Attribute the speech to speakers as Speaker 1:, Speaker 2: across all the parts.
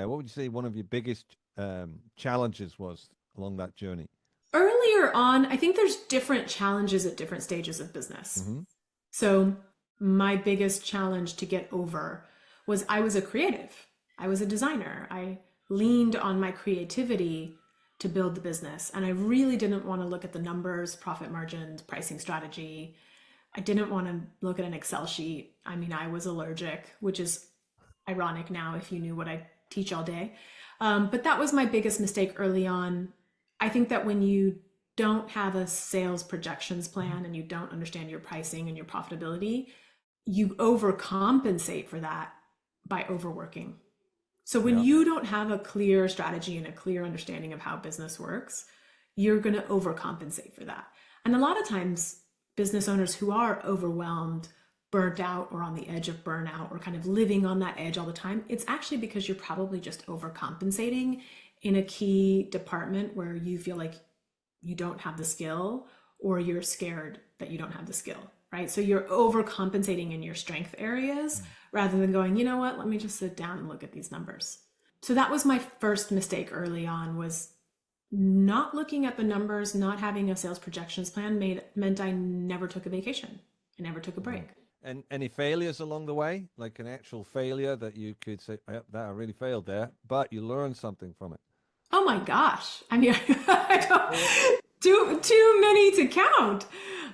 Speaker 1: What would you say one of your biggest challenges was along that journey?
Speaker 2: Earlier on, I think there's different challenges at different stages of business.
Speaker 1: Hmm.
Speaker 2: So, my biggest challenge to get over was I was a creative, I was a designer. I leaned on my creativity to build the business. And I really didn't want to look at the numbers, profit margins, pricing strategy. I didn't want to look at an Excel sheet. I mean, I was allergic, which is ironic now if you knew what I teach all day. But that was my biggest mistake early on. I think that when you don't have a sales projections plan and you don't understand your pricing and your profitability, you overcompensate for that by overworking. So when
Speaker 1: Yeah.
Speaker 2: you don't have a clear strategy and a clear understanding of how business works, you're going to overcompensate for that. And a lot of times, business owners who are overwhelmed, burnt out, or on the edge of burnout, or kind of living on that edge all the time, it's actually because you're probably just overcompensating in a key department where you feel like you don't have the skill or you're scared that you don't have the skill, right? So you're overcompensating in your strength areas rather than going, you know what, let me just sit down and look at these numbers. So that was my first mistake early on, was not looking at the numbers, not having a sales projections plan meant I never took a vacation. I never took a
Speaker 1: Hmm.
Speaker 2: break.
Speaker 1: And any failures along the way, like an actual failure that you could say, "Yep, that I really failed there," but you learned something from it.
Speaker 2: Oh my gosh. I mean, I
Speaker 1: Well,
Speaker 2: don't, too many to count.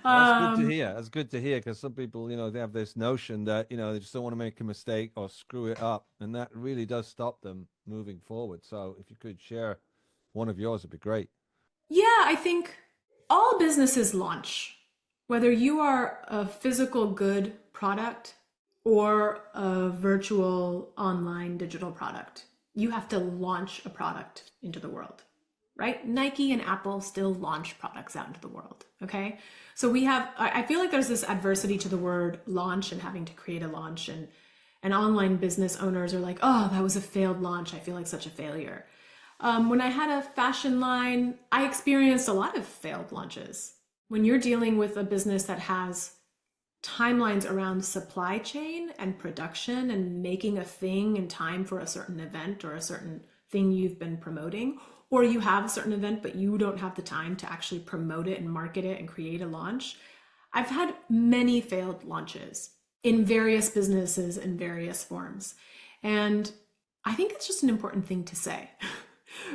Speaker 1: that's good to
Speaker 2: Um,
Speaker 1: hear. That's good to hear because some people, they have this notion that, they just don't want to make a mistake or screw it up. And that really does stop them moving forward. So if you could share one of yours, it'd be great.
Speaker 2: yeah, I think all businesses launch, whether you are a physical good product or a virtual online digital product, you have to launch a product into the world, right? Nike and Apple still launch products out into the world. Okay. So I feel like there's this adversity to the word launch and having to create a launch, and online business owners are like, oh, that was a failed launch. I feel like such a failure. When I had a fashion line, I experienced a lot of failed launches. When you're dealing with a business that has timelines around supply chain and production and making a thing in time for a certain event or a certain thing you've been promoting, or you have a certain event but you don't have the time to actually promote it and market it and create a launch. I've had many failed launches in various businesses in various forms. And I think it's just an important thing to say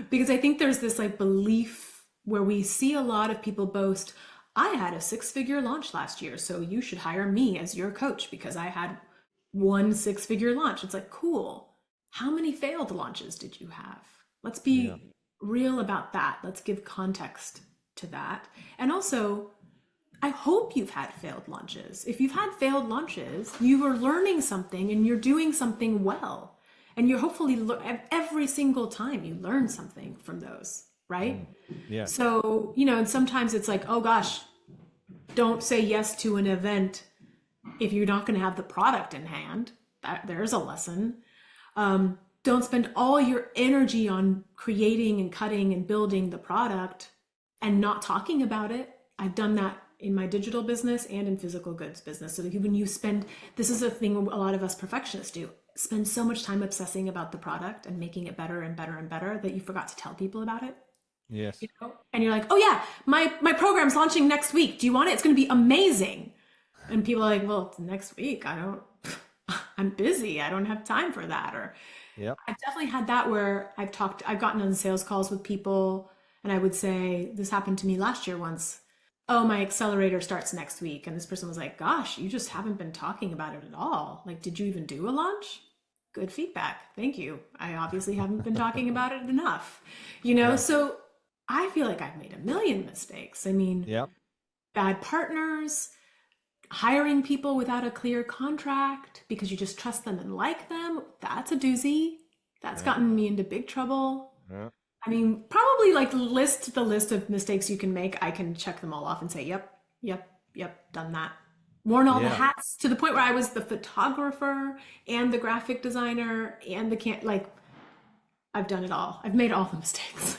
Speaker 2: because I think there's this like belief where we see a lot of people boast, I had a six-figure launch last year, so you should hire me as your coach because I had one six-figure launch. It's like, cool. How many failed launches did you have? Let's
Speaker 1: Yeah.
Speaker 2: be real about that. Let's give context to that. And also, I hope you've had failed launches. If you've had failed launches, you are learning something and you're doing something well. And you're hopefully every single time you learn something from those, right?
Speaker 1: Mm. Yeah.
Speaker 2: So, and sometimes it's like, oh gosh, don't say yes to an event if you're not going to have the product in hand. There's a lesson. Don't spend all your energy on creating and cutting and building the product and not talking about it. I've done that in my digital business and in physical goods business. So when you spend, this is a thing a lot of us perfectionists do, spend so much time obsessing about the product and making it better and better and better that you forgot to tell people about it.
Speaker 1: Yes.
Speaker 2: And you're like, oh yeah, my program's launching next week. Do you want it? It's going to be amazing. And people are like, well, it's next week. I'm busy. I don't have time for that. Or
Speaker 1: Yep.
Speaker 2: I've definitely had that where I've gotten on sales calls with people and I would say, this happened to me last year once. Oh, my accelerator starts next week. And this person was like, gosh, you just haven't been talking about it at all. Like, did you even do a launch? Good feedback. Thank you. I obviously haven't been talking about it enough.
Speaker 1: Yeah.
Speaker 2: So I feel like I've made a million mistakes. I mean,
Speaker 1: Yep.
Speaker 2: bad partners, hiring people without a clear contract because you just trust them and like them. That's a doozy. That's
Speaker 1: Yeah.
Speaker 2: gotten me into big trouble.
Speaker 1: Yeah.
Speaker 2: I mean, probably like list the list of mistakes you can make. I can check them all off and say, yep, yep, yep, done that. Worn all the
Speaker 1: Yeah.
Speaker 2: hats to the point where I was the photographer and the graphic designer and the I've done it all. I've made all the mistakes.